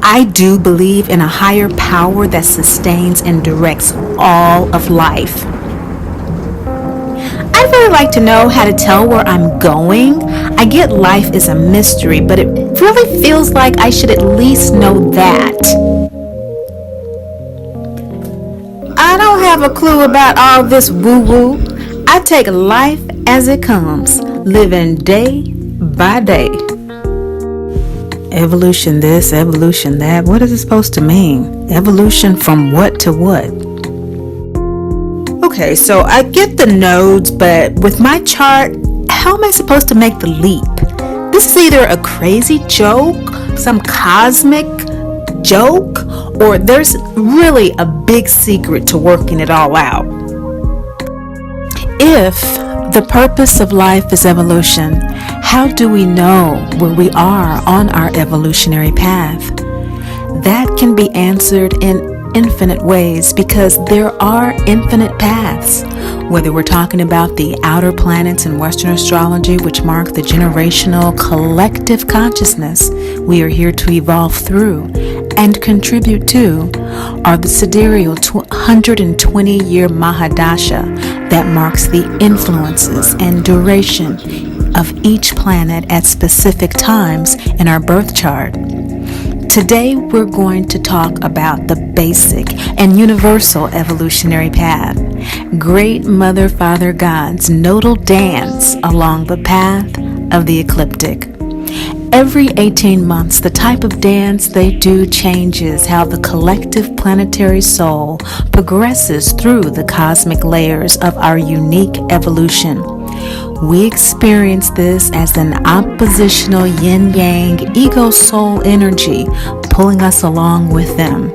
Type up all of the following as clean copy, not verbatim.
I do believe in a higher power that sustains and directs all of life. I'd really like to know how to tell where I'm going. I get life is a mystery, but it really feels like I should at least know that. I don't have a clue about all this woo-woo. I take life as it comes, living day by day. Evolution this, evolution that. What is it supposed to mean? Evolution from what to what? Okay, so I get the nodes, but with my chart, how am I supposed to make the leap? This is either a crazy joke, some cosmic joke, or there's really a big secret to working it all out. If the purpose of life is evolution, how do we know where we are on our evolutionary path? That can be answered in infinite ways because there are infinite paths. Whether we're talking about the outer planets in Western astrology, which mark the generational collective consciousness we are here to evolve through and contribute to, are the Sidereal 120-year Mahadasha that marks the influences and duration of each planet at specific times in our birth chart. Today we're going to talk about the basic and universal evolutionary path, Great Mother Father God's nodal dance along the path of the ecliptic. Every 18 months, the type of dance they do changes how the collective planetary soul progresses through the cosmic layers of our unique evolution. We experience this as an oppositional yin-yang ego-soul energy pulling us along with them.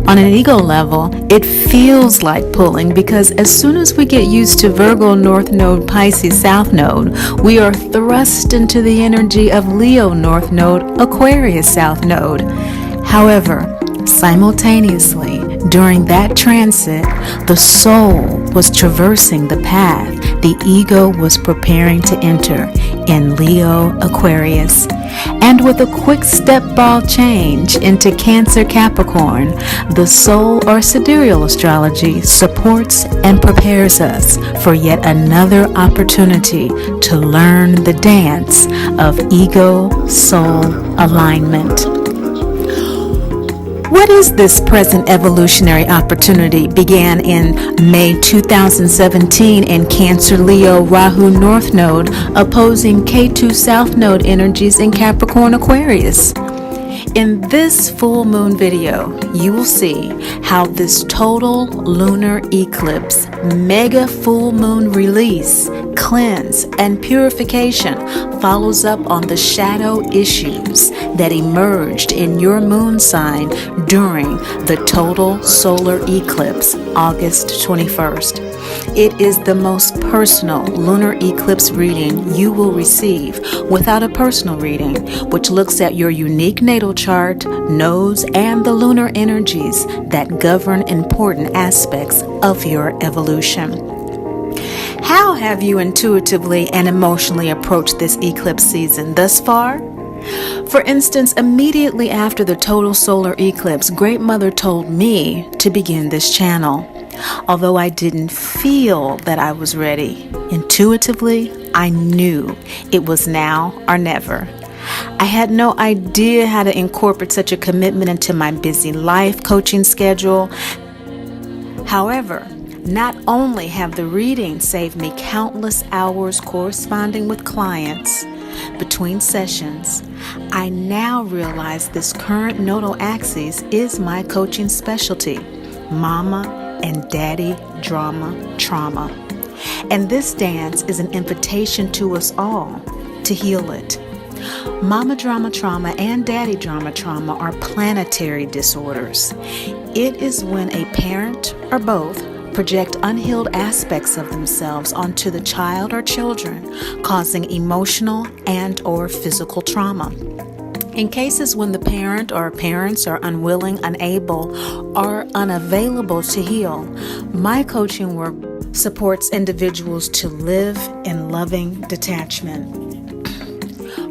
On an ego level, it feels like pulling because as soon as we get used to Virgo North Node, Pisces South Node, we are thrust into the energy of Leo North Node, Aquarius South Node. However, simultaneously, during that transit, the soul was traversing the path the ego was preparing to enter in Leo Aquarius. And with a quick step ball change into Cancer Capricorn, the soul or sidereal astrology supports and prepares us for yet another opportunity to learn the dance of ego-soul alignment. What is this present evolutionary opportunity? Began in May 2017 in Cancer Leo Rahu North Node opposing K2 South Node energies in Capricorn Aquarius. In this full moon video, you will see how this total lunar eclipse, mega full moon release, cleanse, and purification follows up on the shadow issues that emerged in your moon sign during the total solar eclipse, August 21st. It is the most personal lunar eclipse reading you will receive without a personal reading, which looks at your unique natal chart, nodes, and the lunar energies that govern important aspects of your evolution. How have you intuitively and emotionally approached this eclipse season thus far? For instance, immediately after the total solar eclipse, Great Mother told me to begin this channel. Although I didn't feel that I was ready, intuitively, I knew it was now or never. I had no idea how to incorporate such a commitment into my busy life coaching schedule. However, not only have the readings saved me countless hours corresponding with clients between sessions, I now realize this current nodal axis is my coaching specialty, Mama and Daddy Drama Trauma. And this dance is an invitation to us all to heal it. Mama Drama Trauma and Daddy Drama Trauma are planetary disorders. It is when a parent or both project unhealed aspects of themselves onto the child or children, causing emotional and or physical trauma. In cases when the parent or parents are unwilling, unable, or unavailable to heal, my coaching work supports individuals to live in loving detachment.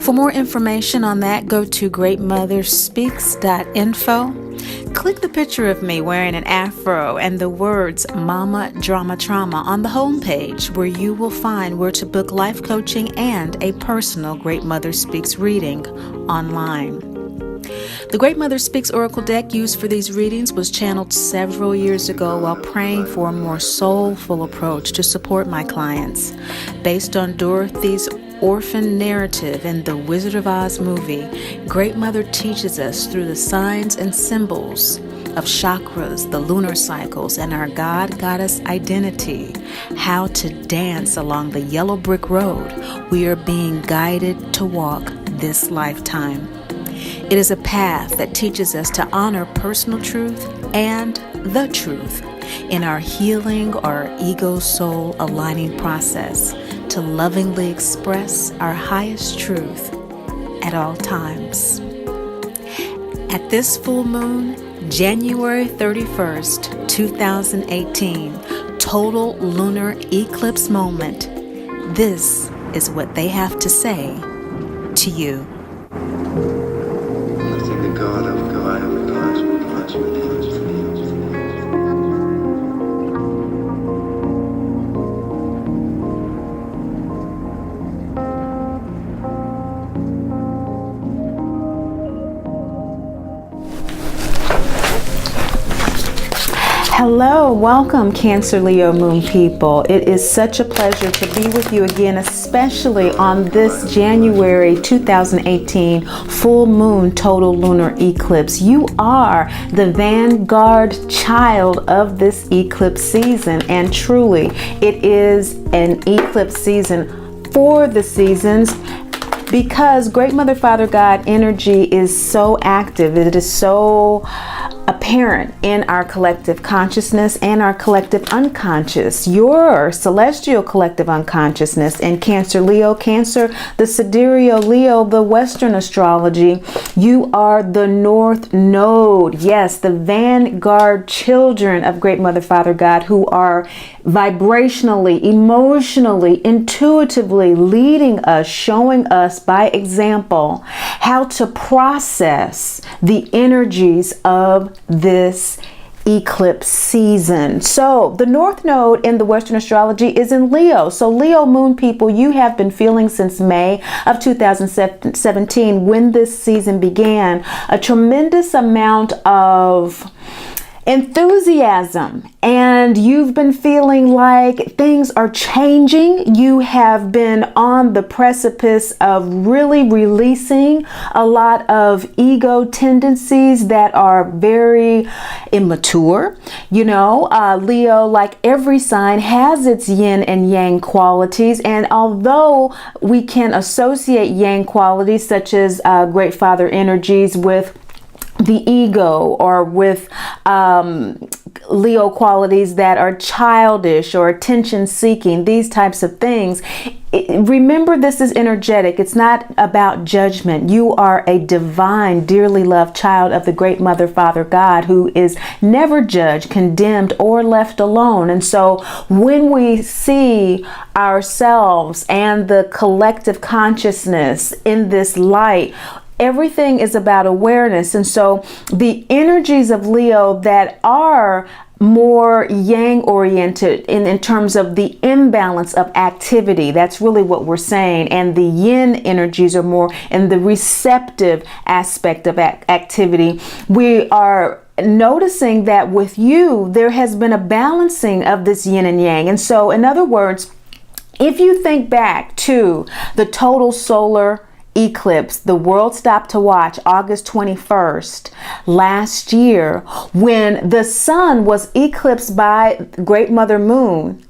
For more information on that, go to greatmotherspeaks.info. Click the picture of me wearing an afro and the words Mama Drama Trauma on the homepage, where you will find where to book life coaching and a personal Great Mother Speaks reading online. The Great Mother Speaks Oracle deck used for these readings was channeled several years ago while praying for a more soulful approach to support my clients. Based on Dorothy's orphan narrative in the Wizard of Oz movie, Great Mother teaches us through the signs and symbols of chakras, the lunar cycles, and our God-Goddess identity, how to dance along the yellow brick road we are being guided to walk this lifetime. It is a path that teaches us to honor personal truth and the truth in our healing or ego-soul aligning process to lovingly express our highest truth at all times. At this full moon, January 31st, 2018, Total Lunar Eclipse moment, this is what they have to say to you. Hello, welcome Cancer, Leo, Moon people. It is such a pleasure to be with you again, especially on this January 2018 full moon total lunar eclipse. You are the vanguard child of this eclipse season, and truly it is an eclipse season for the seasons, because Great Mother Father God energy is so active. It is so apparent in our collective consciousness and our collective unconscious, your celestial collective unconsciousness. And Cancer, Leo, Cancer, the Sidereal, Leo, the Western astrology, you are the North Node. Yes, the vanguard children of Great Mother Father God, who are vibrationally, emotionally, intuitively leading us, showing us by example how to process the energies of this eclipse season. So the North Node in the Western astrology is in Leo. So Leo moon people, you have been feeling since May of 2017, when this season began, a tremendous amount of enthusiasm, and you've been feeling like things are changing. You have been on the precipice of really releasing a lot of ego tendencies that are very immature. You know, Leo, like every sign, has its yin and yang qualities, and although we can associate yang qualities such as Great Father energies with the ego, or with Leo qualities that are childish or attention seeking, these types of things, remember, this is energetic. It's not about judgment. You are a divine, dearly loved child of the Great Mother Father God, who is never judged, condemned, or left alone. And so when we see ourselves and the collective consciousness in this light, everything is about awareness. And so the energies of Leo that are more yang oriented in terms of the imbalance of activity, that's really what we're saying. And the yin energies are more in the receptive aspect of activity. We are noticing that with you, there has been a balancing of this yin and yang. And so, in other words, if you think back to the total solar eclipse the world stopped to watch August 21st last year, when the sun was eclipsed by Great Mother Moon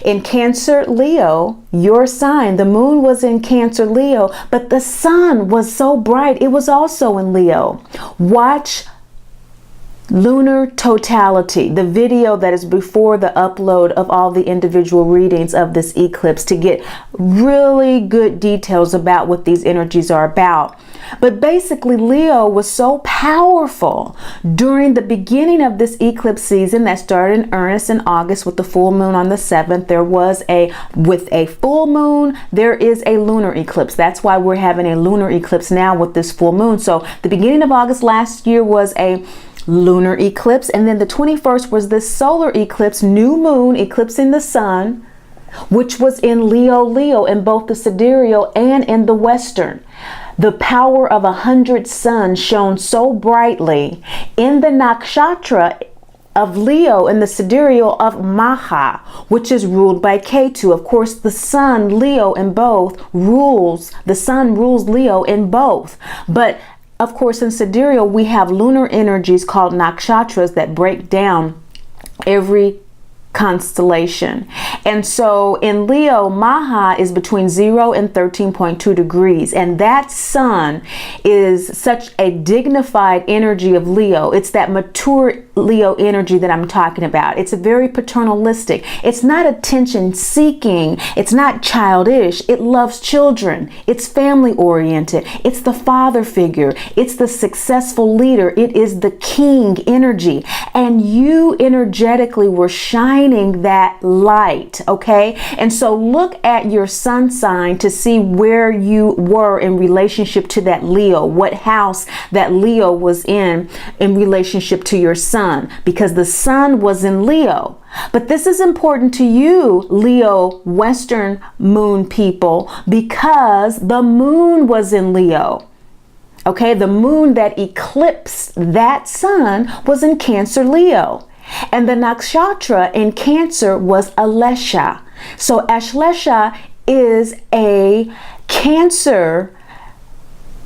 in Cancer, Leo, your sign. The moon was in Cancer, Leo, but the sun was so bright, it was also in Leo. Watch Lunar Totality, the video that is before the upload of all the individual readings of this eclipse, to get really good details about what these energies are about. But basically, Leo was so powerful during the beginning of this eclipse season that started in earnest in August with the full moon on the 7th. With a full moon, there is a lunar eclipse. That's why we're having a lunar eclipse now with this full moon. So the beginning of August last year was a lunar eclipse, and then the 21st was this solar eclipse, new moon eclipsing the sun, which was in Leo in both the sidereal and in the western. The power of 100 suns shone so brightly in the nakshatra of Leo in the sidereal of Maha, which is ruled by Ketu. Of course, the sun, Leo in both, the sun rules Leo in both. But of course, in sidereal, we have lunar energies called nakshatras that break down every constellation. And so in Leo, Maha is between 0 and 13.2 degrees. And that sun is such a dignified energy of Leo. It's that mature Leo energy that I'm talking about. It's a very paternalistic. It's not attention seeking. It's not childish. It loves children. It's family oriented. It's the father figure. It's the successful leader. It is the king energy. And you energetically were shining that light, okay? And so look at your sun sign to see where you were in relationship to that Leo, what house that Leo was in relationship to your sun, because the sun was in Leo. But this is important to you, Leo Western moon people, because the moon was in Leo. Okay, the moon that eclipsed that sun was in Cancer Leo. And the nakshatra in Cancer was Alesha. So Ashlesha is a Cancer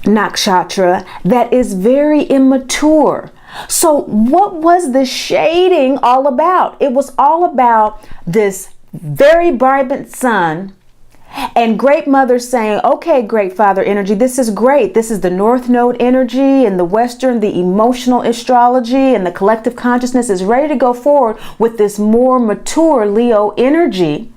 nakshatra that is very immature. So what was the shading all about? It was all about this very vibrant sun and Great Mother saying, okay, Great Father energy, this is great. This is the North Node energy and the Western, the emotional astrology and the collective consciousness is ready to go forward with this more mature Leo energy.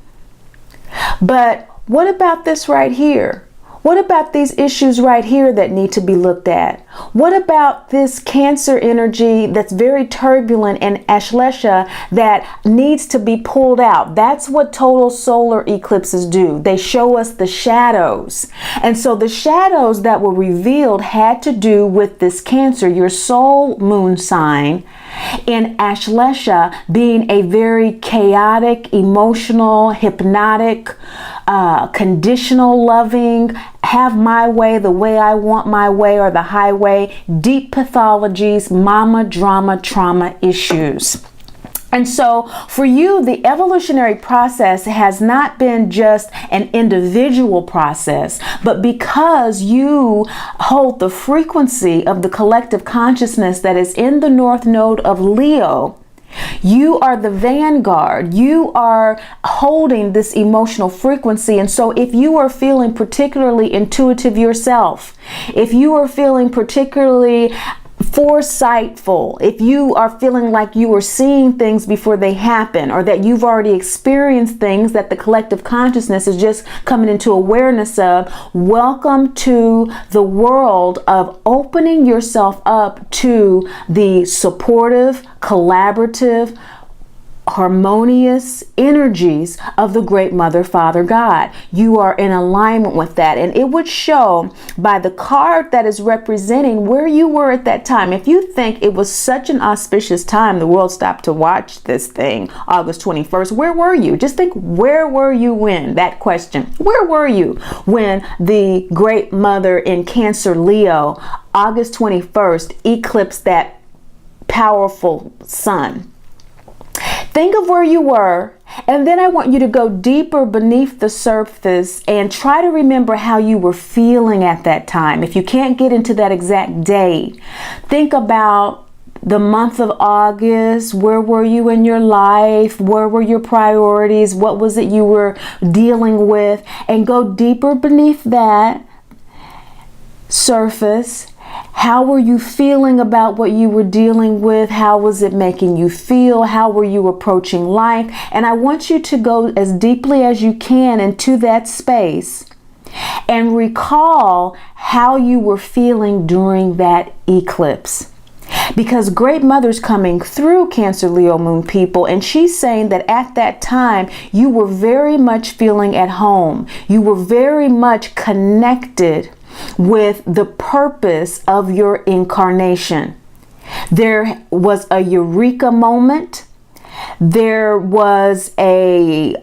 But what about this right here? What about these issues right here that need to be looked at? What about this Cancer energy that's very turbulent and Ashlesha that needs to be pulled out? That's what total solar eclipses do. They show us the shadows. And so the shadows that were revealed had to do with this Cancer, your soul moon sign, in Ashlesha being a very chaotic, emotional, hypnotic, conditional loving, have my way, the way I want my way, or the highway, deep pathologies, mama drama, trauma issues. And so for you, the evolutionary process has not been just an individual process, but because you hold the frequency of the collective consciousness that is in the North Node of Leo, you are the vanguard. You are holding this emotional frequency. And so if you are feeling particularly intuitive yourself, if you are feeling particularly foresightful, if you are feeling like you are seeing things before they happen, or that you've already experienced things that the collective consciousness is just coming into awareness of, welcome to the world of opening yourself up to the supportive, collaborative, harmonious energies of the Great Mother, Father, God. You are in alignment with that. And it would show by the card that is representing where you were at that time. If you think it was such an auspicious time, the world stopped to watch this thing, August 21st, where were you? Just think, where were you when? That question. Where were you when the Great Mother in Cancer Leo, August 21st, eclipsed that powerful sun? Think of where you were, and then I want you to go deeper beneath the surface and try to remember how you were feeling at that time. If you can't get into that exact date, think about the month of August. Where were you in your life? Where were your priorities? What was it you were dealing with? And go deeper beneath that surface. How were you feeling about what you were dealing with? How was it making you feel? How were you approaching life? And I want you to go as deeply as you can into that space and recall how you were feeling during that eclipse. Because Great Mother's coming through Cancer, Leo, Moon people, and she's saying that at that time you were very much feeling at home. You were very much connected with the purpose of your incarnation. There was a eureka moment. There was a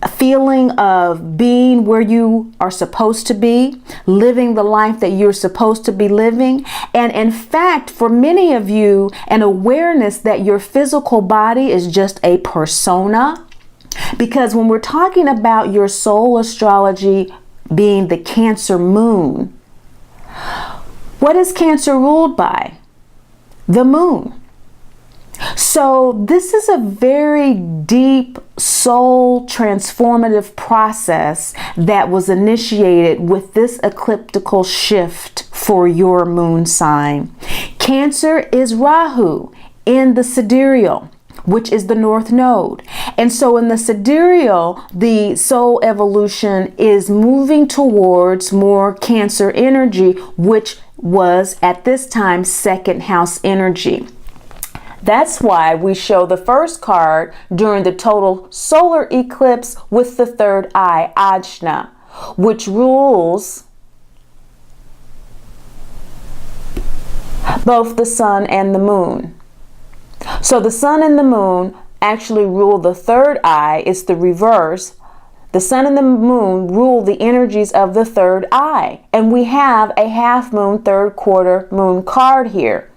feeling of being where you are supposed to be, living the life that you're supposed to be living. And in fact, for many of you, an awareness that your physical body is just a persona. Because when we're talking about your soul astrology being the Cancer moon, what is Cancer ruled by? The moon. So this is a very deep soul transformative process that was initiated with this ecliptical shift for your moon sign. Cancer is Rahu in the Sidereal, which is the North Node. And so in the Sidereal, the soul evolution is moving towards more Cancer energy, which was at this time second house energy. That's why we show the first card during the total solar eclipse with the third eye, Ajna, which rules both the sun and the moon. So the sun and the moon actually rule the third eye. It's the reverse. The sun and the moon rule the energies of the third eye. And we have a half moon, third quarter moon card here.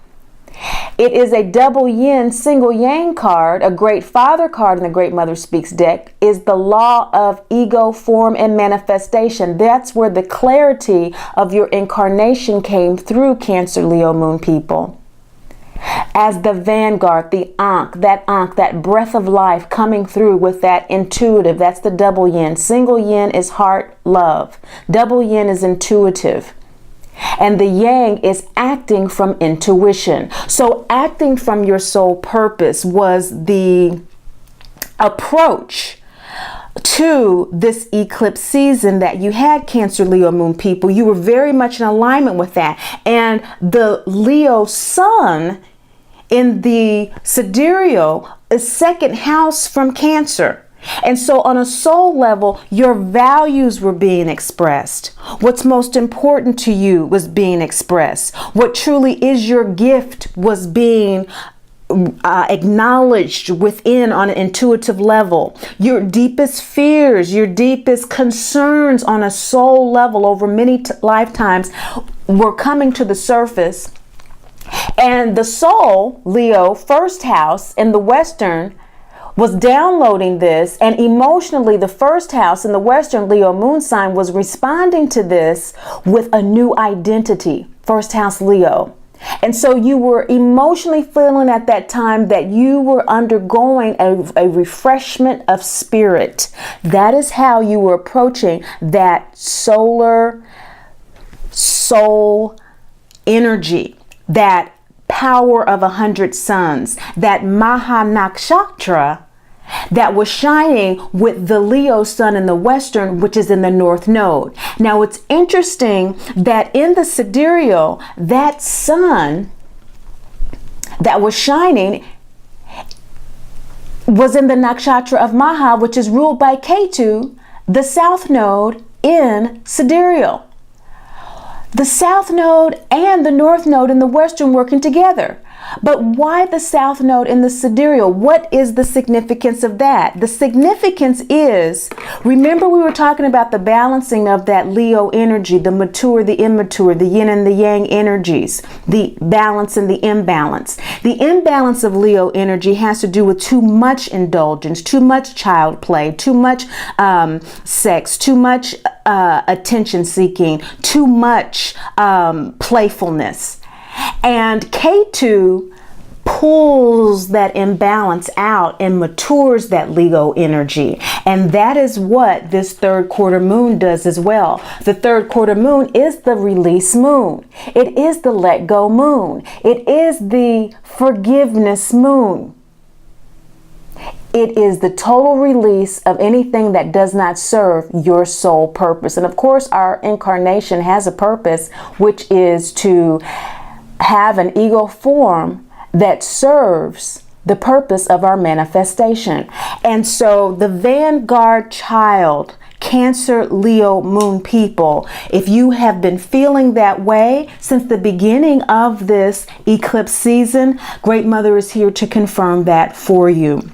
It is a double yin, single yang card. A great father card in the Great Mother Speaks deck is the law of ego, form, and manifestation. That's where the clarity of your incarnation came through, Cancer, Leo, Moon people. As the vanguard, the Ankh, that breath of life coming through with that intuitive, that's the double yin. Single yin is heart, love. Double yin is intuitive. And the yang is acting from intuition. So acting from your soul purpose was the approach to this eclipse season that you had, Cancer, Leo, Moon people. You were very much in alignment with that. And the Leo sun in the Sidereal is second house from Cancer. And so on a soul level, your values were being expressed. What's most important to you was being expressed. What truly is your gift was being acknowledged within on an intuitive level. Your deepest fears, your deepest concerns on a soul level over many lifetimes were coming to the surface. And the soul, Leo, first house in the Western, was downloading this, and emotionally the first house in the Western Leo moon sign was responding to this with a new identity, first house Leo. And so you were emotionally feeling at that time that you were undergoing a refreshment of spirit. That is how you were approaching that solar soul energy, that power of 100 suns, that Maha Nakshatra that was shining with the Leo sun in the Western, which is in the North Node. Now it's interesting that in the Sidereal, that sun that was shining was in the Nakshatra of Maha, which is ruled by Ketu, the South Node in Sidereal. The South Node and the North Node in the Western working together. But why the South Node in the Sidereal? What is the significance of that? The significance is, remember we were talking about the balancing of that Leo energy, the mature, the immature, the yin and the yang energies, the balance and the imbalance. The imbalance of Leo energy has to do with too much indulgence, too much child play, too much sex, too much attention seeking, too much playfulness. And K2 pulls that imbalance out and matures that Leo energy. And that is what this third quarter moon does as well. The third quarter moon is the release moon. It is the let go moon. It is the forgiveness moon. It is the total release of anything that does not serve your soul purpose. And of course, our incarnation has a purpose, which is to have an ego form that serves the purpose of our manifestation. And so the Vanguard child, Cancer, Leo, Moon people, if you have been feeling that way since the beginning of this eclipse season, Great Mother is here to confirm that for you.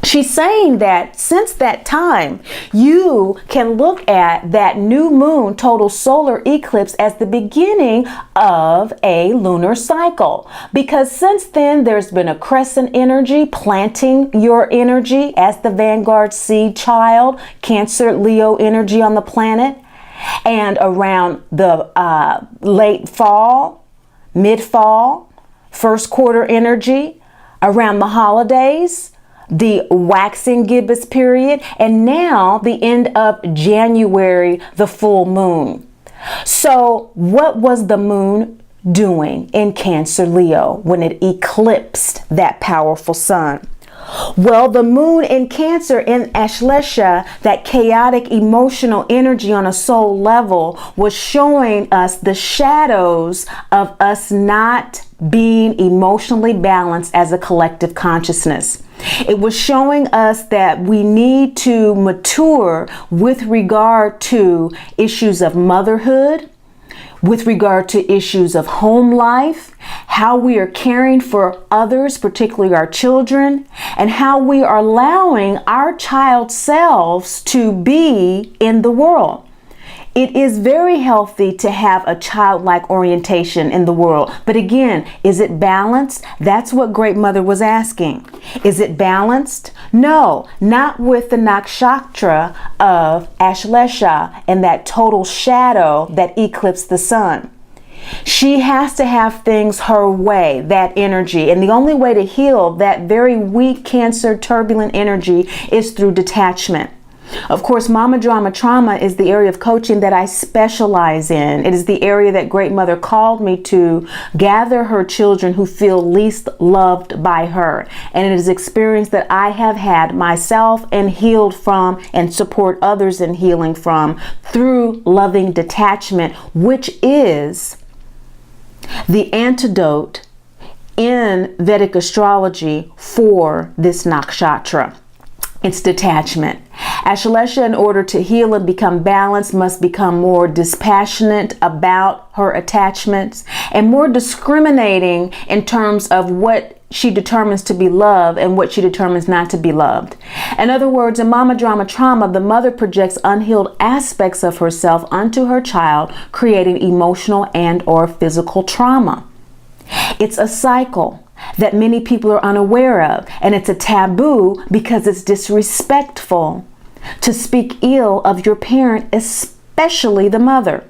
She's saying that since that time, you can look at that new moon total solar eclipse as the beginning of a lunar cycle. Because since then, there's been a crescent energy planting your energy as the Vanguard seed child, Cancer, Leo energy on the planet. And around the late fall, mid-fall, first quarter energy, around the holidays, the waxing gibbous period, and now the end of January, the full moon. So what was the moon doing in Cancer Leo when it eclipsed that powerful sun? Well, the moon in Cancer in Ashlesha, that chaotic emotional energy on a soul level, was showing us the shadows of us not being emotionally balanced as a collective consciousness. It was showing us that we need to mature with regard to issues of motherhood, with regard to issues of home life, how we are caring for others, particularly our children, and how we are allowing our child selves to be in the world. It is very healthy to have a childlike orientation in the world. But again, is it balanced? That's what Great Mother was asking. Is it balanced? No, not with the nakshatra of Ashlesha and that total shadow that eclipsed the sun. She has to have things her way, that energy. And the only way to heal that very weak Cancer turbulent energy is through detachment. Of course, Mama Drama Trauma is the area of coaching that I specialize in. It is the area that Great Mother called me to gather her children who feel least loved by her. And it is experience that I have had myself and healed from and support others in healing from through loving detachment, which is the antidote in Vedic astrology for this nakshatra. It's detachment. Ashlesha, in order to heal and become balanced, must become more dispassionate about her attachments and more discriminating in terms of what she determines to be love and what she determines not to be loved. In other words, in Mama Drama Trauma, the mother projects unhealed aspects of herself onto her child, creating emotional and or physical trauma. It's a cycle that many people are unaware of, and it's a taboo because it's disrespectful to speak ill of your parent, especially the mother.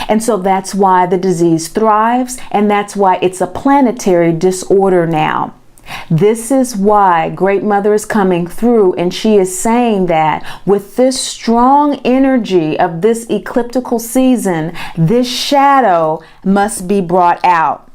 And so that's why the disease thrives, and that's why it's a planetary disorder now. This is why Great Mother is coming through, and she is saying that with this strong energy of this ecliptical season, this shadow must be brought out.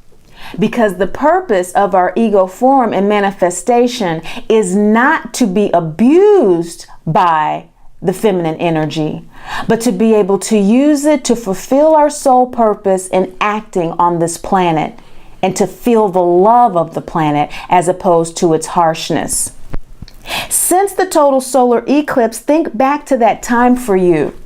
Because the purpose of our ego form and manifestation is not to be abused by the feminine energy, but to be able to use it to fulfill our soul purpose in acting on this planet and to feel the love of the planet as opposed to its harshness. Since the total solar eclipse, think back to that time for you.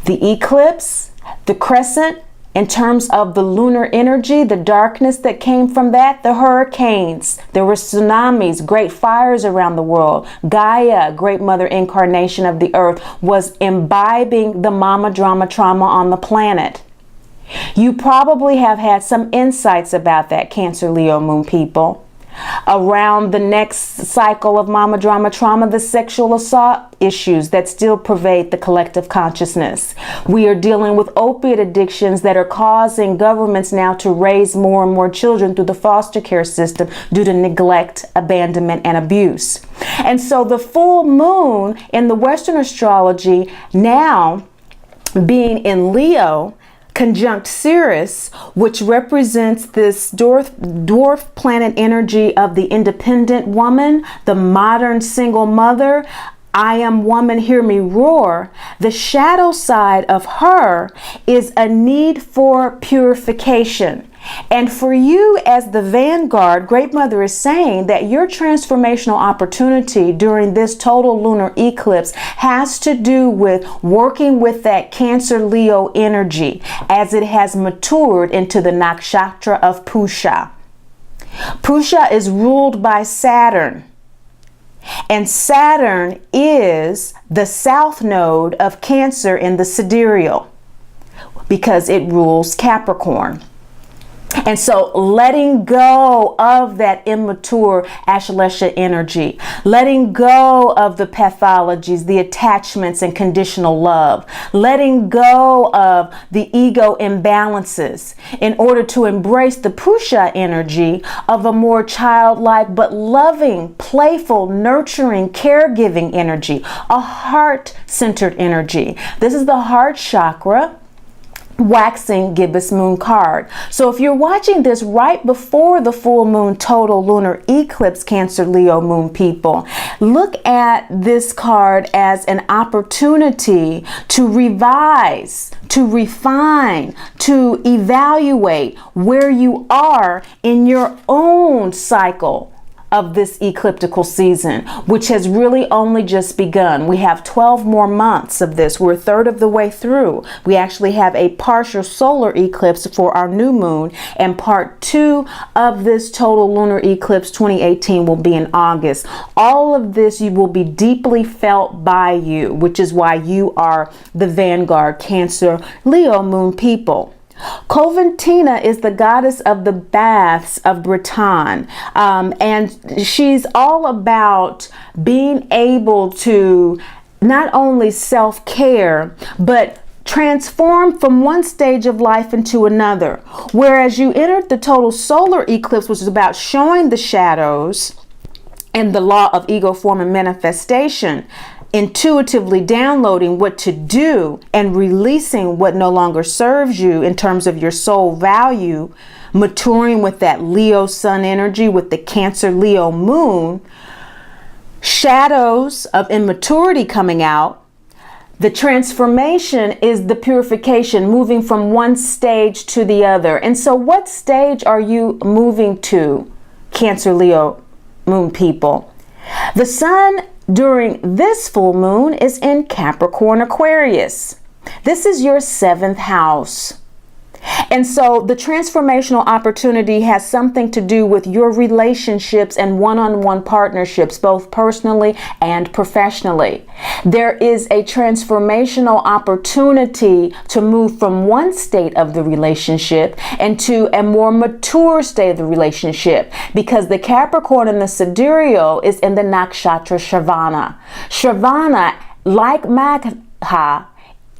The eclipse, the crescent, in terms of the lunar energy, the darkness that came from that, the hurricanes, there were tsunamis, great fires around the world. Gaia, Great Mother incarnation of the earth, was imbibing the Mama Drama Trauma on the planet. You probably have had some insights about that, Cancer, Leo, Moon people. Around the next cycle of Mama Drama Trauma, the sexual assault issues that still pervade the collective consciousness. We are dealing with opiate addictions that are causing governments now to raise more and more children through the foster care system due to neglect, abandonment, and abuse. And so the full moon in the Western astrology now being in Leo, conjunct Sirius, which represents this dwarf planet energy of the independent woman, the modern single mother. I am woman, hear me roar. The shadow side of her is a need for purification. And for you as the vanguard, Great Mother is saying that your transformational opportunity during this total lunar eclipse has to do with working with that Cancer Leo energy as it has matured into the nakshatra of Pusha. Pusha is ruled by Saturn. And Saturn is the south node of Cancer in the sidereal because it rules Capricorn. And so letting go of that immature Ashlesha energy, letting go of the pathologies, the attachments and conditional love, letting go of the ego imbalances in order to embrace the Pusha energy of a more childlike but loving, playful, nurturing, caregiving energy, a heart-centered energy. This is the heart chakra, waxing gibbous moon card. So if you're watching this right before the full moon total lunar eclipse, Cancer Leo moon people, look at this card as an opportunity to revise, to refine, to evaluate where you are in your own cycle of this ecliptical season, which has really only just begun. We have 12 more months of this. We're a third of the way through. We actually have a partial solar eclipse for our new moon, and part 2 of this total lunar eclipse 2018 will be in August. All of this you will be deeply felt by you, which is why you are the vanguard Cancer Leo moon people. Coventina is the goddess of the baths of Britain, and she's all about being able to not only self-care, but transform from one stage of life into another. Whereas you entered the total solar eclipse, which is about showing the shadows and the law of ego form and manifestation, intuitively downloading what to do and releasing what no longer serves you in terms of your soul value, maturing with that Leo sun energy, with the Cancer Leo moon, shadows of immaturity coming out. The transformation is the purification, moving from one stage to the other. And so what stage are you moving to, Cancer Leo moon people? The sun during this full moon is in Capricorn Aquarius. This is your 7th house. And so the transformational opportunity has something to do with your relationships and one-on-one partnerships, both personally and professionally. There is a transformational opportunity to move from one state of the relationship into a more mature state of the relationship, because the Capricorn in the sidereal is in the nakshatra Shravana. Shravana, like Magha,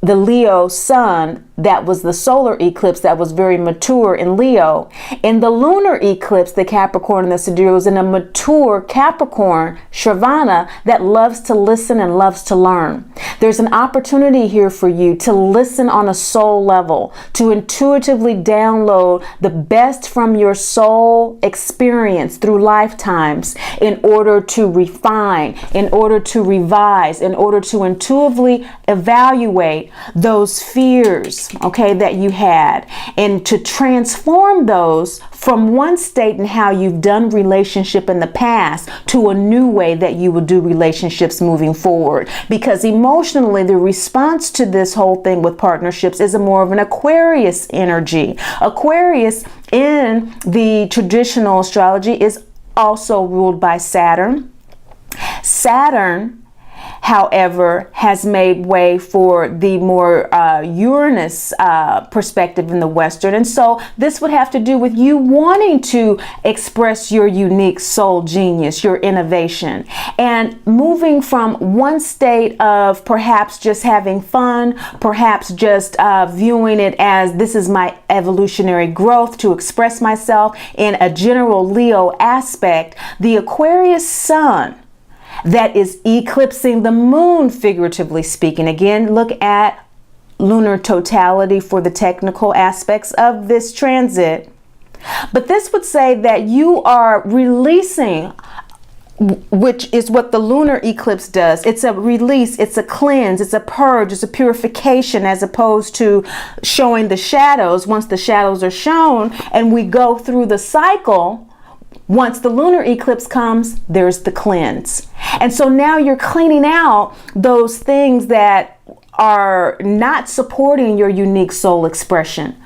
the Leo sun, that was the solar eclipse that was very mature in Leo. In the lunar eclipse, the Capricorn and the sidereal is in a mature Capricorn, Shravana, that loves to listen and loves to learn. There's an opportunity here for you to listen on a soul level, to intuitively download the best from your soul experience through lifetimes in order to refine, in order to revise, in order to intuitively evaluate those fears, okay, that you had, and to transform those from one state in how you've done relationship in the past to a new way that you will do relationships moving forward. Because emotionally, the response to this whole thing with partnerships is a more of an Aquarius energy. Aquarius in the traditional astrology is also ruled by Saturn. Saturn, however, has made way for the more Uranus perspective in the Western. And so this would have to do with you wanting to express your unique soul genius, your innovation, and moving from one state of perhaps just having fun, perhaps just viewing it as this is my evolutionary growth to express myself in a general Leo aspect. The Aquarius sun that is eclipsing the moon, figuratively speaking. Again, look at lunar totality for the technical aspects of this transit. But this would say that you are releasing, which is what the lunar eclipse does. It's a release, it's a cleanse, it's a purge, it's a purification, as opposed to showing the shadows. Once the shadows are shown and we go through the cycle, once the lunar eclipse comes, there's the cleanse. And so now you're cleaning out those things that are not supporting your unique soul expression.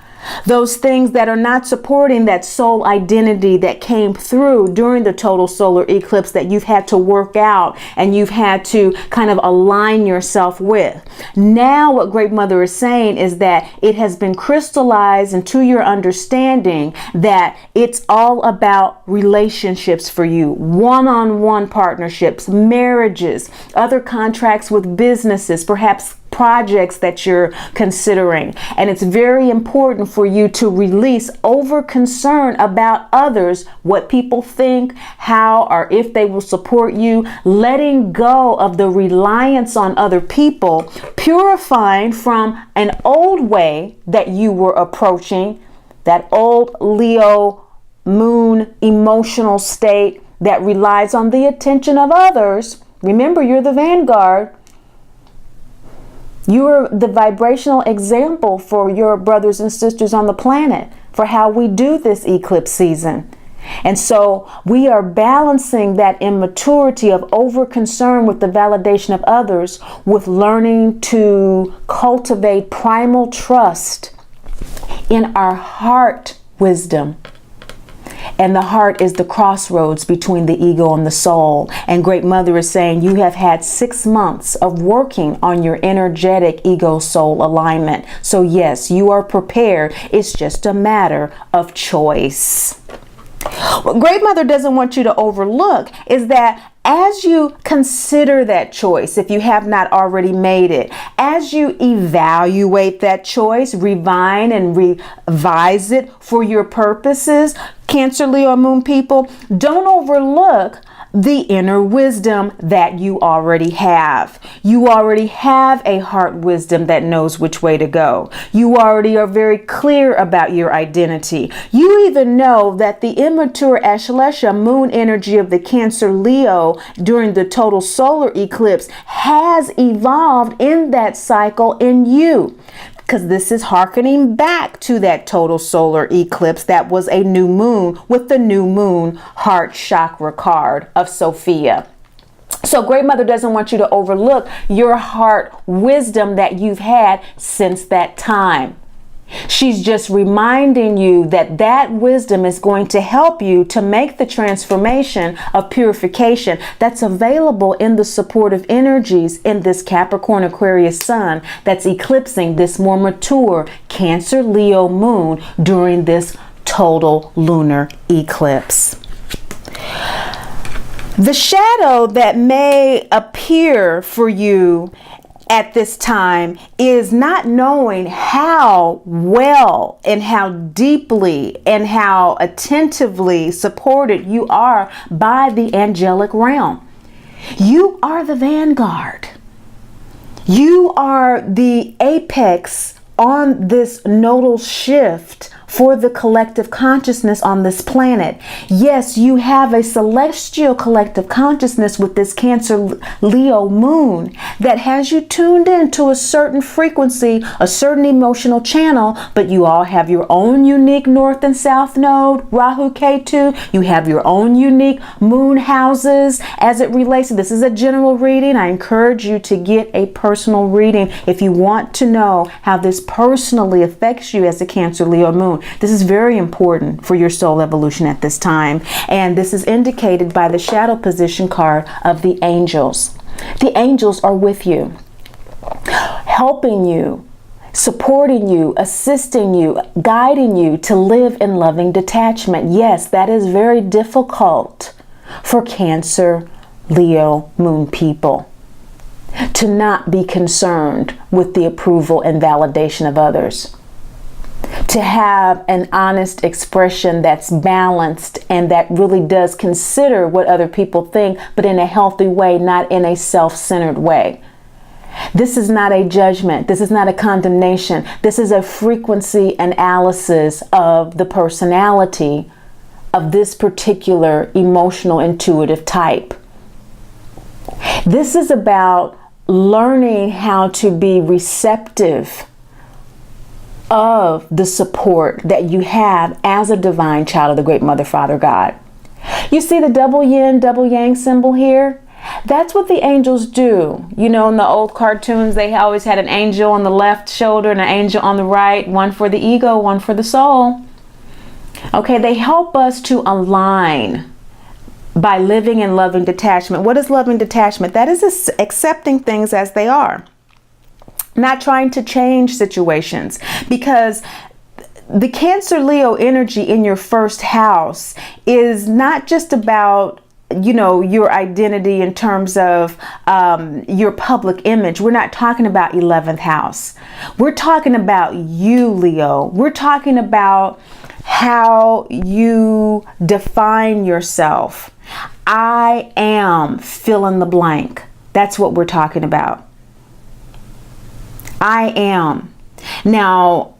Those things that are not supporting that soul identity that came through during the total solar eclipse that you've had to work out and you've had to kind of align yourself with. Now what Great Mother is saying is that it has been crystallized into your understanding that it's all about relationships for you, one-on-one partnerships, marriages, other contracts with businesses, perhaps projects that you're considering. And it's very important for you to release over concern about others, what people think, how or if they will support you, letting go of the reliance on other people, purifying from an old way that you were approaching, that old Leo moon emotional state that relies on the attention of others. Remember, you're the vanguard. You are the vibrational example for your brothers and sisters on the planet for how we do this eclipse season. And so we are balancing that immaturity of over concern with the validation of others with learning to cultivate primal trust in our heart wisdom. And the heart is the crossroads between the ego and the soul. And Great Mother is saying you have had 6 months of working on your energetic ego-soul alignment. So yes, you are prepared. It's just a matter of choice. What Great Mother doesn't want you to overlook is that as you consider that choice, if you have not already made it, as you evaluate that choice, refine and revise it for your purposes, Cancer, Leo, Moon people, don't overlook the inner wisdom that you already have. You already have a heart wisdom that knows which way to go. You already are very clear about your identity. You even know that the immature Ashlesha moon energy of the Cancer Leo during the total solar eclipse has evolved in that cycle in you. Because this is hearkening back to that total solar eclipse that was a new moon with the new moon heart chakra card of Sophia. So Great Mother doesn't want you to overlook your heart wisdom that you've had since that time. She's just reminding you that that wisdom is going to help you to make the transformation of purification that's available in the supportive energies in this Capricorn Aquarius sun that's eclipsing this more mature Cancer Leo moon during this total lunar eclipse. The shadow that may appear for you at this time is not knowing how well and how deeply and how attentively supported you are by the angelic realm. You are the vanguard. You are the apex on this nodal shift for the collective consciousness on this planet. Yes, you have a celestial collective consciousness with this Cancer Leo moon that has you tuned in to a certain frequency, a certain emotional channel, but you all have your own unique north and south node, Rahu Ketu. You have your own unique moon houses as it relates to this. Is a general reading. I encourage you to get a personal reading if you want to know how this personally affects you as a Cancer Leo moon. This is very important for your soul evolution at this time. And this is indicated by the shadow position card of the angels. The angels are with you, helping you, supporting you, assisting you, guiding you to live in loving detachment. Yes, that is very difficult for Cancer Leo moon people, to not be concerned with the approval and validation of others. To have an honest expression that's balanced and that really does consider what other people think, but in a healthy way, not in a self-centered way. This is not a judgment. This is not a condemnation. This is a frequency analysis of the personality of this particular emotional intuitive type. This is about learning how to be receptive of the support that you have as a divine child of the Great Mother, Father, God. You see the double yin, double yang symbol here? That's what the angels do. You know, in the old cartoons, they always had an angel on the left shoulder and an angel on the right, one for the ego, one for the soul. Okay, they help us to align by living in loving detachment. What is loving detachment? That is accepting things as they are, not trying to change situations, because the Cancer Leo energy in your first house is not just about, you know, your identity in terms of your public image. We're not talking about 11th house. We're talking about you, Leo. We're talking about how you define yourself. I am fill in the blank. That's what we're talking about. I am. Now,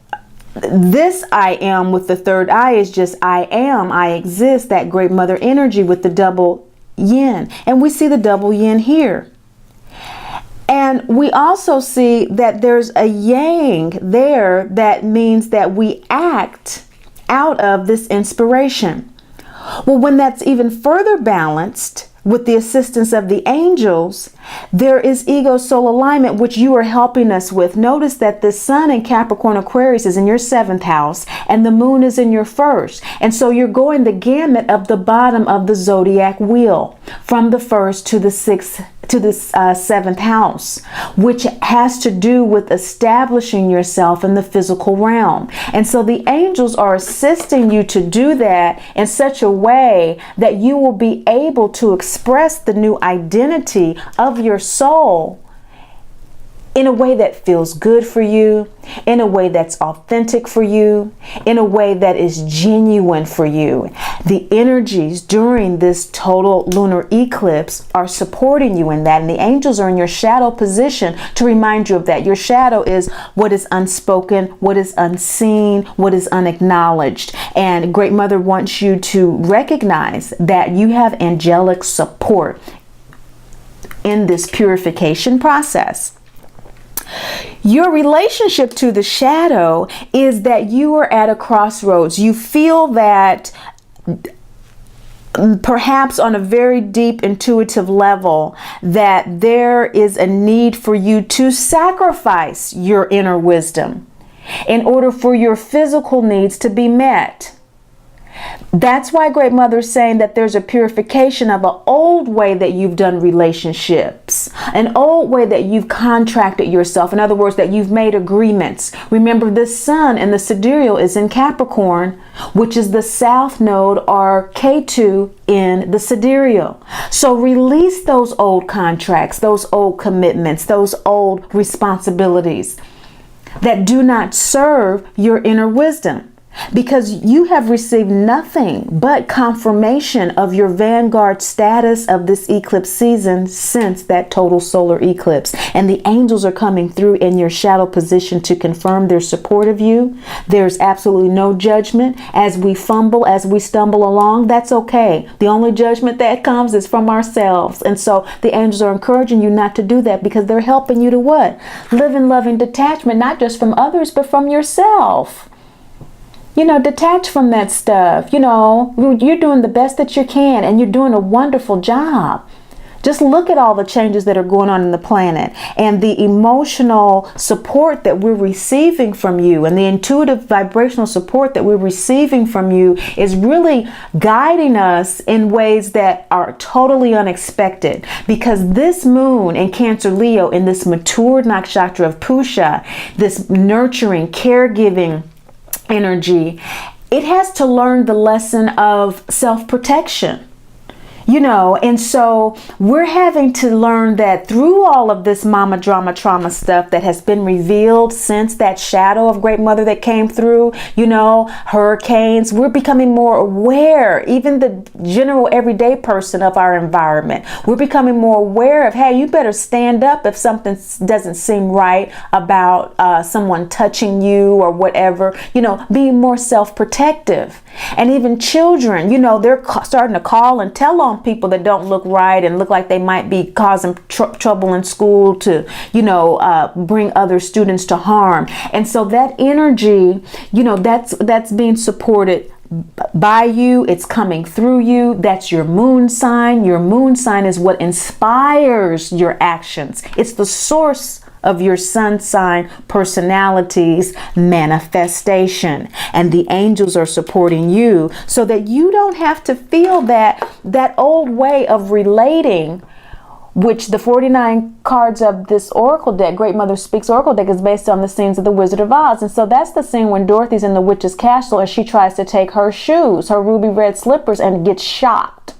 this I am with the third eye is just I am, I exist, that Great Mother energy with the double yin. And we see the double yin here. And we also see that there's a yang there that means that we act out of this inspiration. Well, when that's even further balanced with the assistance of the angels, there is ego soul alignment, which you are helping us with. Notice that the sun in Capricorn Aquarius is in your 7th house and the moon is in your 1st. And so you're going the gamut of the bottom of the zodiac wheel from the 1st to the 6th to the 7th house, which has to do with establishing yourself in the physical realm. And so the angels are assisting you to do that in such a way that you will be able to express the new identity of your soul in a way that feels good for you, in a way that's authentic for you, in a way that is genuine for you. The energies during this total lunar eclipse are supporting you in that, and the angels are in your shadow position to remind you of that. Your shadow is what is unspoken, what is unseen, what is unacknowledged. And Great Mother wants you to recognize that you have angelic support in this purification process. Your relationship to the shadow is that you are at a crossroads. You feel that perhaps on a very deep intuitive level that there is a need for you to sacrifice your inner wisdom in order for your physical needs to be met. That's why Great Mother is saying that there's a purification of an old way that you've done relationships, an old way that you've contracted yourself. In other words, that you've made agreements. Remember, the sun and the Sidereal is in Capricorn, which is the south node, or K2 in the Sidereal. So release those old contracts, those old commitments, those old responsibilities that do not serve your inner wisdom. Because you have received nothing but confirmation of your vanguard status of this eclipse season since that total solar eclipse. And the angels are coming through in your shadow position to confirm their support of you. There's absolutely no judgment. As we fumble, as we stumble along, that's okay. The only judgment that comes is from ourselves. And so the angels are encouraging you not to do that, because they're helping you to what? Live in loving detachment, not just from others, but from yourself. You know, detach from that stuff. You know, you're doing the best that you can, and you're doing a wonderful job. Just look at all the changes that are going on in the planet, and the emotional support that we're receiving from you, and the intuitive vibrational support that we're receiving from you is really guiding us in ways that are totally unexpected. Because this moon in Cancer Leo, in this mature nakshatra of Pusha, this nurturing, caregiving energy, it has to learn the lesson of self-protection. And so we're having to learn that through all of this mama drama trauma stuff that has been revealed since that shadow of Great Mother that came through, hurricanes, we're becoming more aware, even the general everyday person of our environment. We're becoming more aware of, hey, you better stand up if something doesn't seem right about someone touching you or whatever, being more self-protective. And even children, they're starting to call and tell on people that don't look right and look like they might be causing trouble in school to, bring other students to harm. And so that energy, that's being supported by you. It's coming through you. That's your moon sign. Your moon sign is what inspires your actions. It's the source of your sun sign personality's manifestation, and the angels are supporting you so that you don't have to feel that old way of relating, which the 49 cards of this oracle deck, Great Mother Speaks Oracle deck, is based on the scenes of the Wizard of Oz. And so that's the scene when Dorothy's in the witch's castle and she tries to take her shoes, her ruby red slippers, and gets shocked.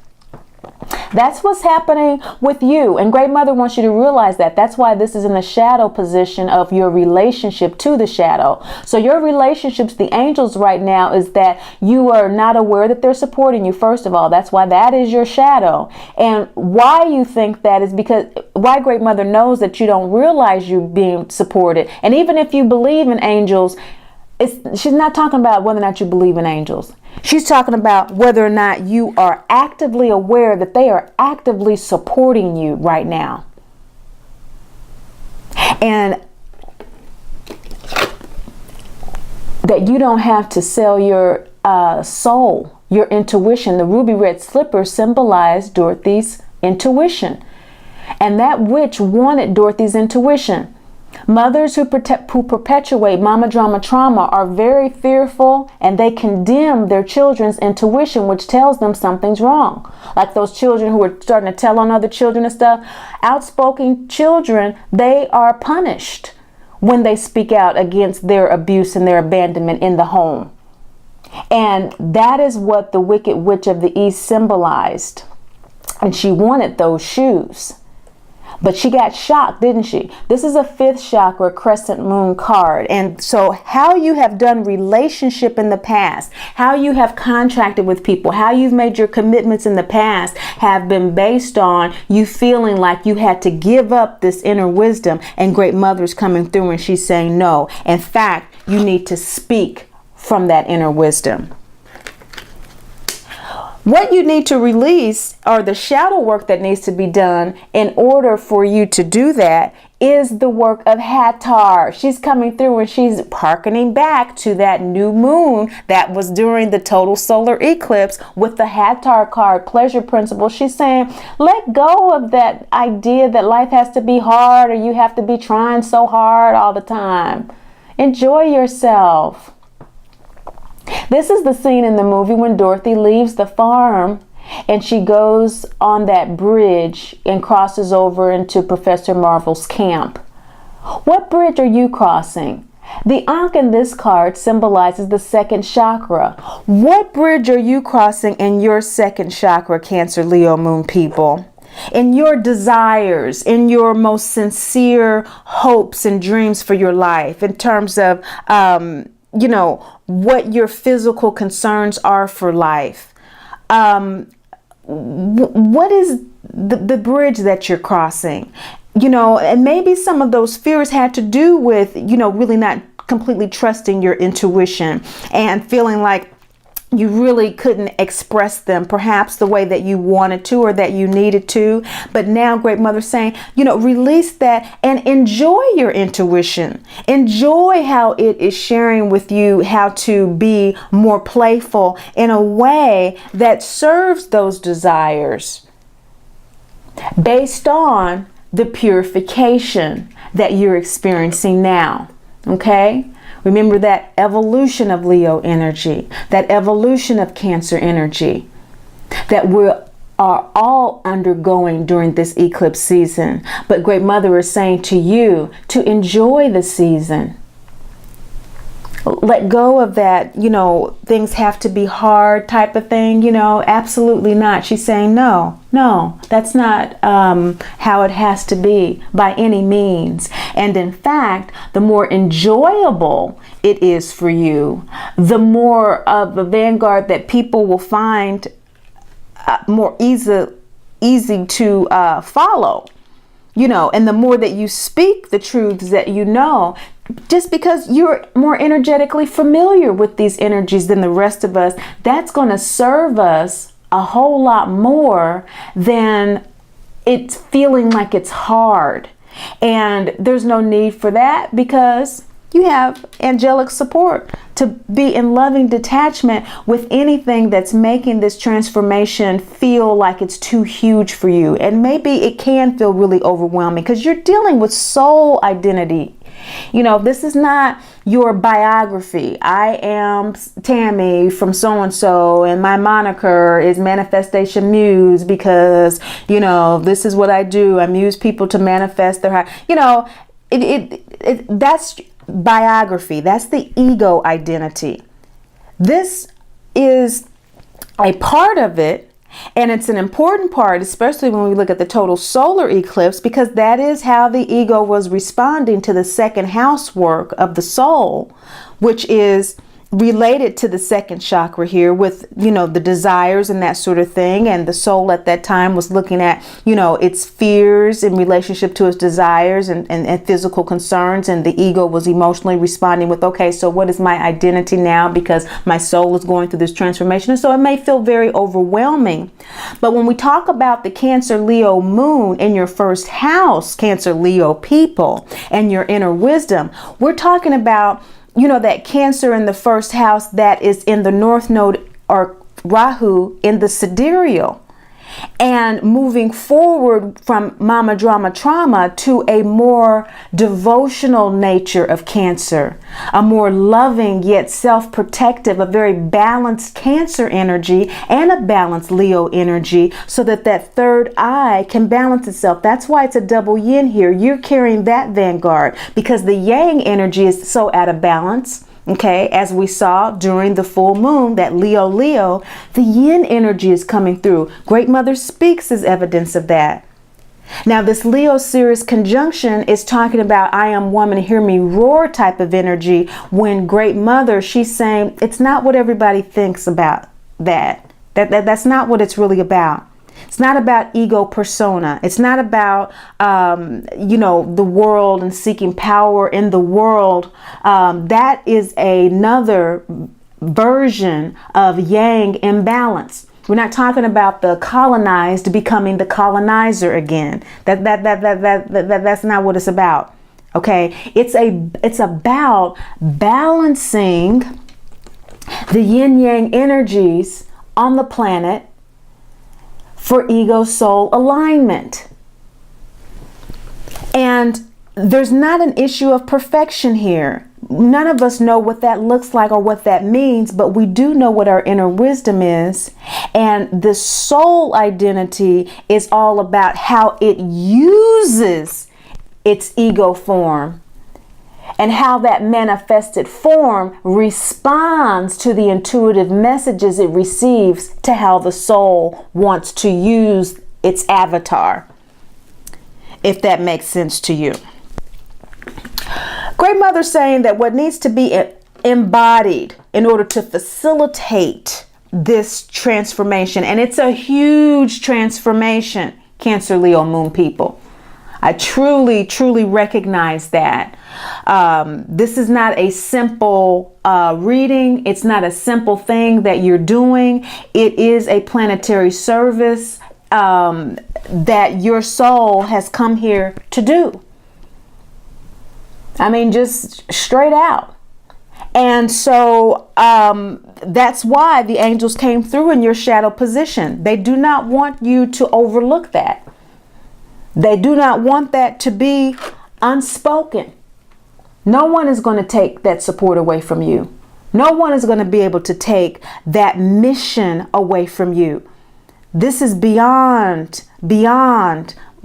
That's what's happening with you. And Great Mother wants you to realize that. That's why this is in the shadow position of your relationship to the shadow. So your relationships, the angels right now, is that you are not aware that they're supporting you. First of all, that's why that is your shadow. And why you think that is because why Great Mother knows that you don't realize you being supported. And even if you believe in angels, she's not talking about whether or not you believe in angels. She's talking about whether or not you are actively aware that they are actively supporting you right now. And that you don't have to sell your soul, your intuition. The ruby red slippers symbolize Dorothy's intuition. And that witch wanted Dorothy's intuition. Mothers who perpetuate mama drama trauma are very fearful, and they condemn their children's intuition, which tells them something's wrong. Like those children who are starting to tell on other children and stuff. Outspoken children, they are punished when they speak out against their abuse and their abandonment in the home. And that is what the Wicked Witch of the East symbolized. And she wanted those shoes. But she got shocked, didn't she? This is a 5th chakra crescent moon card. And so how you have done relationship in the past, how you have contracted with people, how you've made your commitments in the past have been based on you feeling like you had to give up this inner wisdom. And Great Mother's coming through and she's saying no. In fact, you need to speak from that inner wisdom. What you need to release, or the shadow work that needs to be done in order for you to do that, is the work of Hathor. She's coming through and she's hearkening back to that new moon that was during the total solar eclipse with the Hathor card, pleasure principle. She's saying, let go of that idea that life has to be hard or you have to be trying so hard all the time. Enjoy yourself. This is the scene in the movie when Dorothy leaves the farm and she goes on that bridge and crosses over into Professor Marvel's camp. What bridge are you crossing? The Ankh in this card symbolizes the 2nd chakra. What bridge are you crossing in your 2nd chakra, Cancer, Leo, Moon people? In your desires, in your most sincere hopes and dreams for your life, in terms of what your physical concerns are for life. What is the bridge that you're crossing? And maybe some of those fears had to do with, really not completely trusting your intuition and feeling like you really couldn't express them perhaps the way that you wanted to or that you needed to. But now Great Mother's saying, release that and enjoy your intuition. Enjoy how it is sharing with you how to be more playful in a way that serves those desires based on the purification that you're experiencing now. Okay? Remember that evolution of Leo energy, that evolution of Cancer energy that we are all undergoing during this eclipse season. But Great Mother is saying to you to enjoy the season. let go of that, things have to be hard type of thing, absolutely not. She's saying, no, that's not how it has to be by any means. And in fact, the more enjoyable it is for you, the more of a vanguard that people will find more easy to follow, and the more that you speak the truths that just because you're more energetically familiar with these energies than the rest of us, that's going to serve us a whole lot more than it's feeling like it's hard. And there's no need for that, because you have angelic support to be in loving detachment with anything that's making this transformation feel like it's too huge for you. And maybe it can feel really overwhelming because you're dealing with soul identity. This is not your biography. I am Tammy from so-and-so, and my moniker is Manifestation Muse because, this is what I do. I muse people to manifest their high. That's biography. That's the ego identity. This is a part of it, and it's an important part, especially when we look at the total solar eclipse, because that is how the ego was responding to the second house work of the soul, which is related to the second chakra here with, the desires and that sort of thing. And the soul at that time was looking at, its fears in relationship to its desires and physical concerns. And the ego was emotionally responding with, okay, so what is my identity now? Because my soul is going through this transformation. And so it may feel very overwhelming. But when we talk about the Cancer Leo moon in your first house, Cancer Leo people, and your inner wisdom, we're talking about that Cancer in the first house that is in the North Node or Rahu in the Sidereal. And moving forward from mama drama trauma to a more devotional nature of Cancer, a more loving yet self-protective, a very balanced Cancer energy and a balanced Leo energy, so that third eye can balance itself. That's why it's a double yin here. You're carrying that vanguard because the yang energy is so out of balance. Okay, as we saw during the full moon, that Leo, the yin energy is coming through. Great Mother speaks as evidence of that. Now, this Leo-Sirius conjunction is talking about I am woman, hear me roar type of energy, when Great Mother, she's saying it's not what everybody thinks about that. That's not what it's really about. It's not about ego persona. It's not about, the world and seeking power in the world. That is another version of yang imbalance. We're not talking about the colonized becoming the colonizer again. That's not what it's about. Okay, it's about balancing the yin yang energies on the planet for ego soul alignment. And there's not an issue of perfection here. None of us know what that looks like or what that means, but we do know what our inner wisdom is. And the soul identity is all about how it uses its ego form and how that manifested form responds to the intuitive messages it receives to how the soul wants to use its avatar, if that makes sense to you. Great Mother saying that what needs to be embodied in order to facilitate this transformation, and it's a huge transformation, Cancer Leo moon people. I truly recognize that. This is not a simple reading. It's not a simple thing that you're doing. It is a planetary service that your soul has come here to do. I mean, just straight out. And so that's why the angels came through in your shadow position. They do not want you to overlook that. They do not want that to be unspoken. No one is going to take that support away from you. No one is going to be able to take that mission away from you. This is beyond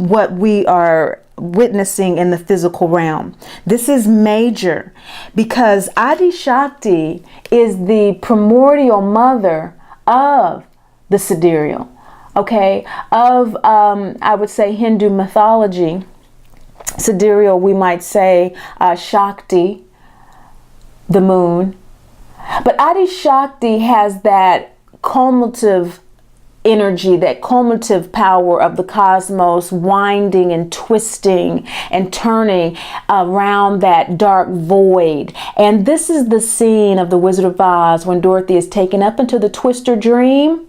what we are witnessing in the physical realm. This is major because Adi Shakti is the primordial mother of the Sidereal, okay, of I would say Hindu mythology. Sidereal, we might say Shakti, the moon. But Adi Shakti has that cumulative energy, that cumulative power of the cosmos winding and twisting and turning around that dark void. And this is the scene of the Wizard of Oz when Dorothy is taken up into the Twister dream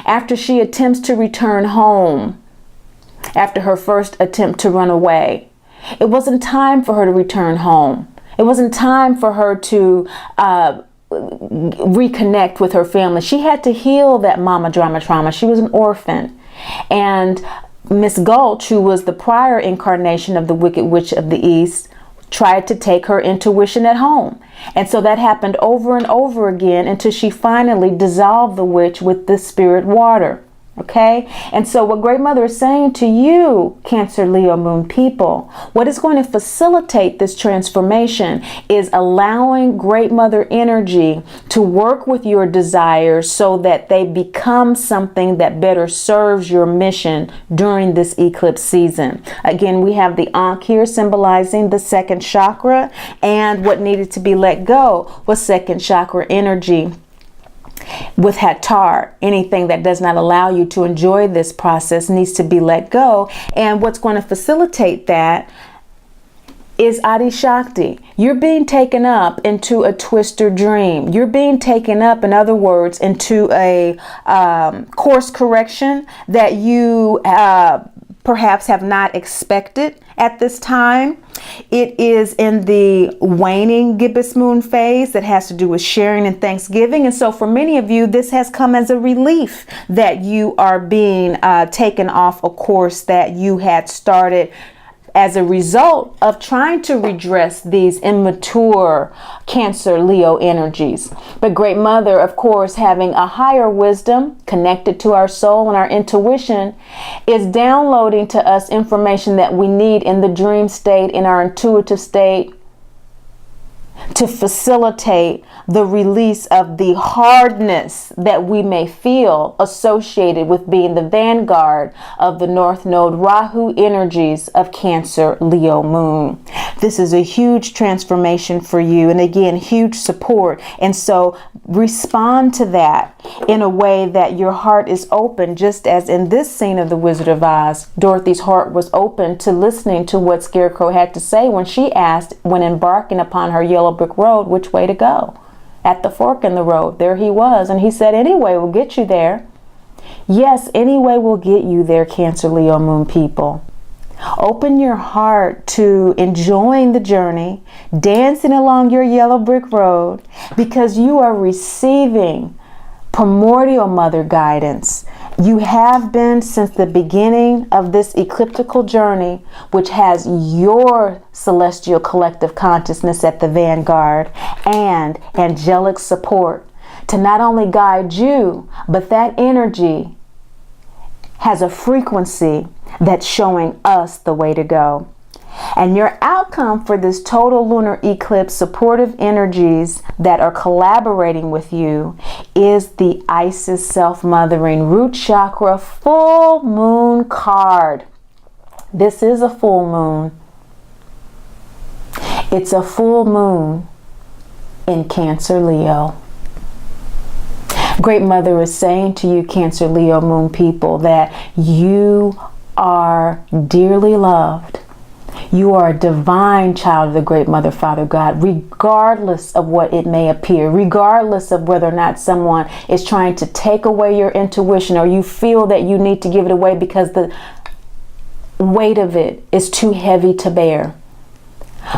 after she attempts to return home after her first attempt to run away. It wasn't time for her to return home. It wasn't time for her to reconnect with her family. She had to heal that mama drama trauma. She was an orphan. And Miss Gulch, who was the prior incarnation of the Wicked Witch of the East, tried to take her intuition at home. And so that happened over and over again until she finally dissolved the witch with the spirit water. Okay, and so what Great Mother is saying to you, Cancer, Leo, Moon people, what is going to facilitate this transformation is allowing Great Mother energy to work with your desires so that they become something that better serves your mission during this eclipse season. Again, we have the Ankh here symbolizing the second chakra, and what needed to be let go was second chakra energy. With Hatar, anything that does not allow you to enjoy this process needs to be let go. And what's going to facilitate that is Adi Shakti. You're being taken up into a twister dream. You're being taken up, in other words, into a course correction that you perhaps have not expected at this time. It is in the waning gibbous moon phase that has to do with sharing and Thanksgiving. And so for many of you, this has come as a relief that you are being taken off a course that you had started as a result of trying to redress these immature Cancer, Leo energies. But Great Mother, of course, having a higher wisdom connected to our soul and our intuition, is downloading to us information that we need in the dream state, in our intuitive state, to facilitate the release of the hardness that we may feel associated with being the vanguard of the North Node Rahu energies of Cancer, Leo, Moon. This is a huge transformation for you, and again, huge support. And so respond to that in a way that your heart is open, just as in this scene of The Wizard of Oz, Dorothy's heart was open to listening to what Scarecrow had to say when she asked, when embarking upon her yellow brick road, which way to go. At the fork in the road, there he was, and he said, "Anyway, we'll get you there." Yes, anyway will get you there, Cancer, Leo, Moon people. Open your heart to enjoying the journey, dancing along your yellow brick road, because you are receiving primordial mother guidance. You have been since the beginning of this ecliptical journey, which has your celestial collective consciousness at the vanguard and angelic support to not only guide you, but that energy has a frequency that's showing us the way to go. And your outcome for this total lunar eclipse supportive energies that are collaborating with you is the Isis self-mothering root chakra full moon card. This is a full moon. It's a full moon in Cancer, Leo. Great Mother is saying to you, Cancer, Leo, Moon people, that you are dearly loved. You are a divine child of the Great Mother, Father God, regardless of what it may appear, regardless of whether or not someone is trying to take away your intuition or you feel that you need to give it away because the weight of it is too heavy to bear.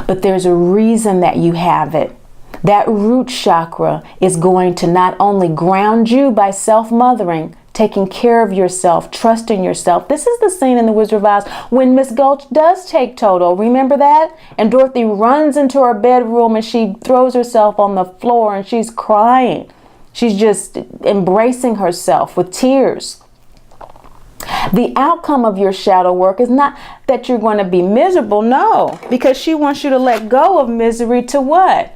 But there's a reason that you have it. That root chakra is going to not only ground you by self-mothering, taking care of yourself, trusting yourself. This is the scene in The Wizard of Oz when Miss Gulch does take Toto. Remember that? And Dorothy runs into her bedroom and she throws herself on the floor and she's crying. She's just embracing herself with tears. The outcome of your shadow work is not that you're going to be miserable. No, because she wants you to let go of misery to what?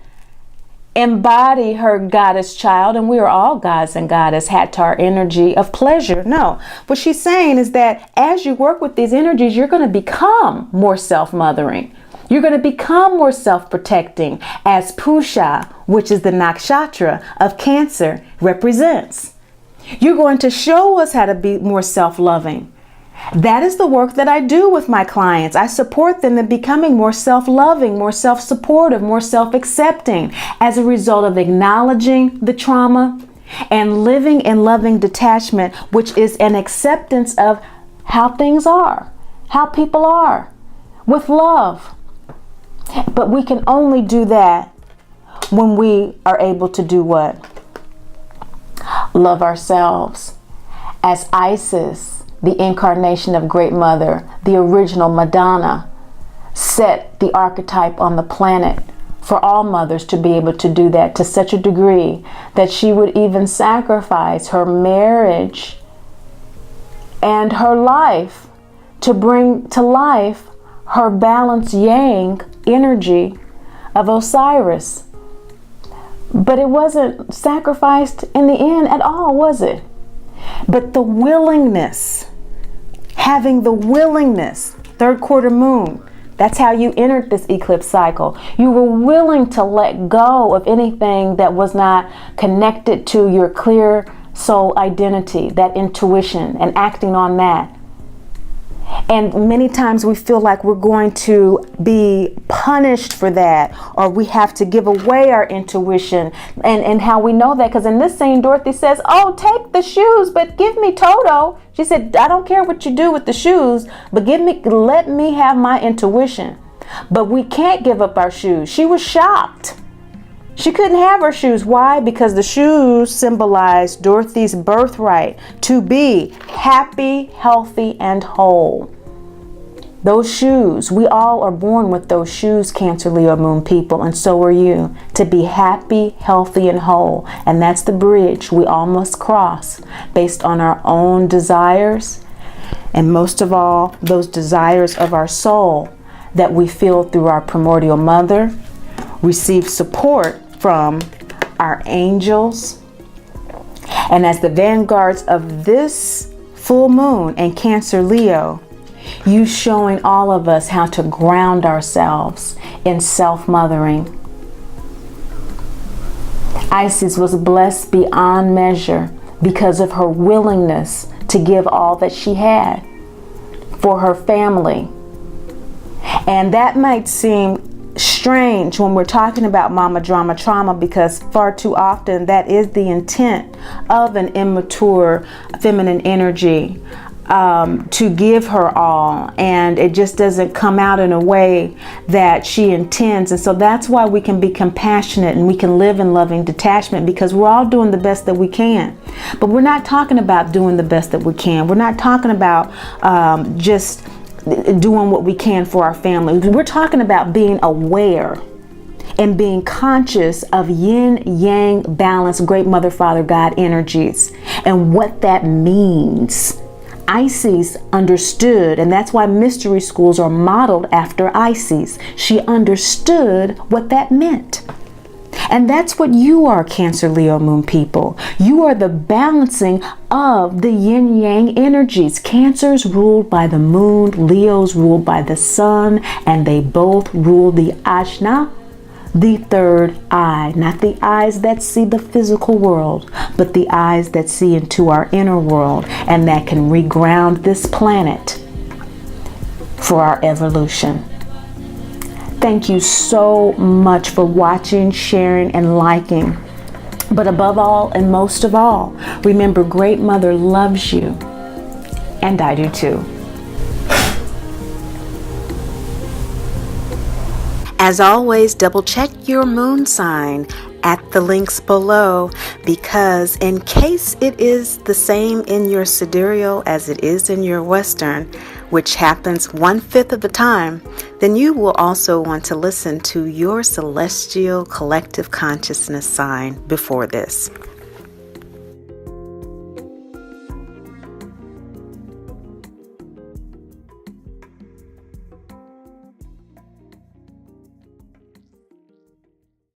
Embody her goddess child, and we are all gods and goddess Hattar energy of pleasure. No, what she's saying is that as you work with these energies, you're going to become more self-mothering. You're going to become more self-protecting, as Pusha, which is the nakshatra of Cancer, represents. You're going to show us how to be more self-loving. That is the work that I do with my clients. I support them in becoming more self-loving, more self-supportive, more self-accepting as a result of acknowledging the trauma and living in loving detachment, which is an acceptance of how things are, how people are, with love. But we can only do that when we are able to do what? Love ourselves. As Isis, the incarnation of Great Mother, the original Madonna, set the archetype on the planet for all mothers to be able to do that to such a degree that she would even sacrifice her marriage and her life to bring to life her balanced yang energy of Osiris. But it wasn't sacrificed in the end at all, was it? But the willingness, having the willingness, third quarter moon, that's how you entered this eclipse cycle. You were willing to let go of anything that was not connected to your clear soul identity, that intuition, and acting on that. And many times we feel like we're going to be punished for that, or we have to give away our intuition. And how we know that, because in this scene, Dorothy says, oh, take the shoes, but give me Toto. She said, I don't care what you do with the shoes, but let me have my intuition. But we can't give up our shoes. She was shocked. She couldn't have her shoes. Why? Because the shoes symbolize Dorothy's birthright to be happy, healthy, and whole. Those shoes, we all are born with those shoes, Cancer, Leo, Moon people, and so are you, to be happy, healthy, and whole. And that's the bridge we all must cross based on our own desires, and most of all, those desires of our soul that we feel through our primordial mother, receive support from our angels. And as the vanguards of this full moon and Cancer, Leo, you showing all of us how to ground ourselves in self-mothering. Isis was blessed beyond measure because of her willingness to give all that she had for her family. And that might seem strange when we're talking about mama drama trauma, because far too often that is the intent of an immature feminine energy, to give her all, and it just doesn't come out in a way that she intends. And so that's why we can be compassionate and we can live in loving detachment, because we're all doing the best that we can. But we're not talking about doing the best that we can. We're not talking about just doing what we can for our family. We're talking about being aware and being conscious of yin yang balance, great mother, father, God energies, and what that means. Isis understood, and that's why mystery schools are modeled after Isis. She understood what that meant. And that's what you are, Cancer, Leo, Moon people. You are the balancing of the yin yang energies. Cancer's ruled by the moon, Leo's ruled by the sun, and they both rule the Ajna, the third eye. Not the eyes that see the physical world, but the eyes that see into our inner world, and that can reground this planet for our evolution. Thank you so much for watching, sharing, and liking. But above all and most of all, remember, Great Mother loves you, and I do too. As always, double check your moon sign at the links below, because in case it is the same in your sidereal as it is in your Western, which happens 1/5 of the time, then you will also want to listen to your celestial collective consciousness sign before this.